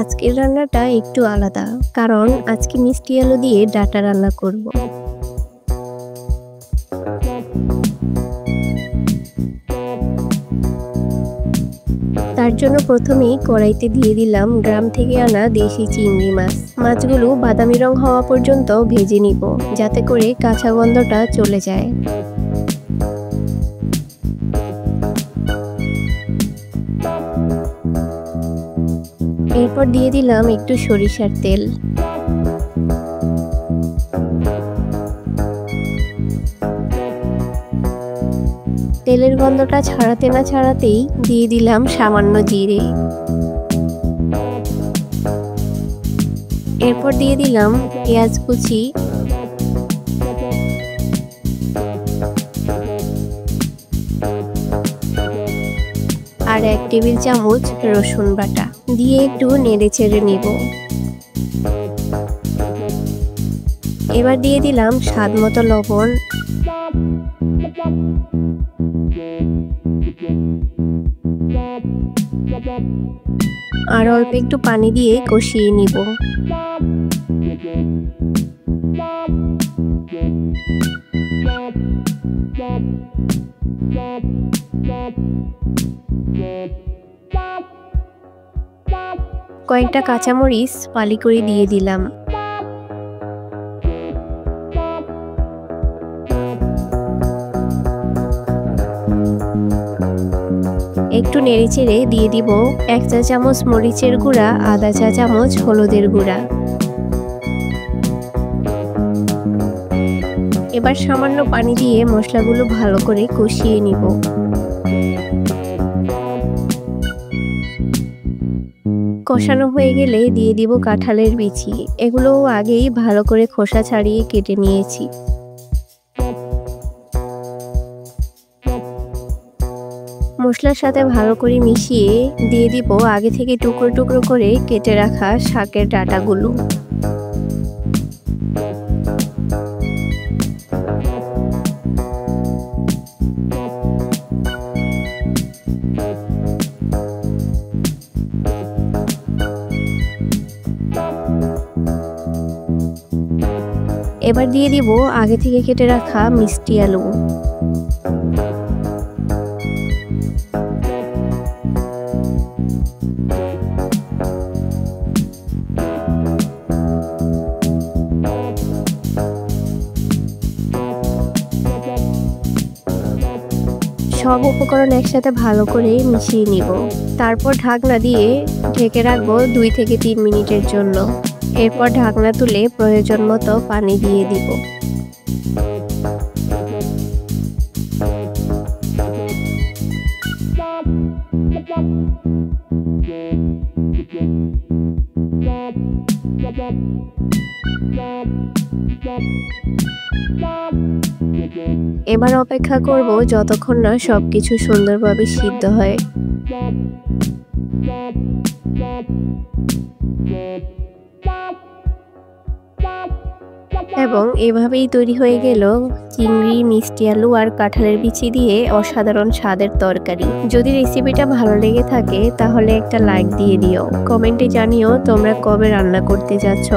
আজকের রান্নাটা একটু আলাদা, কারণ আজকে মিষ্টি আলু দিয়ে ডাটা রান্না করব। তার জন্য প্রথমেই কড়াইতে দিয়ে দিলাম গ্রাম থেকে আনা দেশি চিংড়ি মাছ। মাছগুলো বাদামি রং হওয়া পর্যন্ত ভেজে নিব, যাতে করে কাঁচা গন্ধটা চলে যায়। এরপর দিয়ে দিলাম একটু সরিষার তেল। তেলের গন্ধটা ছাড়াতে না ছাড়াতেই দিয়ে দিলাম সামান্য জিরে। এরপর দিয়ে দিলাম পেঁয়াজ কুচি, আর 1 টেবিল চামচ রসুন বাটা দিয়ে একটু নেড়ে চেড়ে নিব। এবার দিয়ে দিলাম স্বাদ মতো লবণ, আর অল্প একটু পানি দিয়ে কষিয়ে নিব। কয়েকটা কাঁচামরিচ ফালি করে দিয়ে দিলাম। একটু নেড়েচেড়ে দিয়ে দিব 1 চা চামচ মরিচের গুঁড়া, আধা চা চামচ হলুদের গুঁড়া। এবার সামান্য পানি দিয়ে মশলাগুলো ভালো করে কষিয়ে নিব। কষানো হয়ে গেলে দিয়ে দিব কাঁঠালের বিচি। এগুলো আগেই ভালো করে খোসা ছাড়িয়ে কেটে নিয়েছি। মশলার সাথে ভালো করে মিশিয়ে দিয়ে দিব আগে থেকে টুকরো টুকরো করে কেটে রাখা শাকের ডাঁটাগুলো। এবার দিয়ে দিব আগে থেকে কেটে রাখা মিষ্টি আলু। সব উপকরণ একসাথে ভালো করে মিশিয়ে নিব। তারপর ঢাকনা দিয়ে ঢেকে রাখবো 2 থেকে 3 মিনিটের জন্য। এরপর ঢাকনা তুলে প্রয়োজন মতো পানি দিয়ে দিব। এবার অপেক্ষা করব যতক্ষণ না সবকিছু সুন্দরভাবে সিদ্ধ হয়। এবং এভাবেই তৈরি হয়ে গেল চিংড়ি, মিষ্টি আলু আর কাঁঠালের বিচি দিয়ে অসাধারণ স্বাদের তরকারি। যদি রেসিপিটা ভালো লেগে থাকে তাহলে একটা লাইক দিয়ে দিও। কমেন্টে জানিও তোমরা কবে রান্না করতে যাচ্ছ।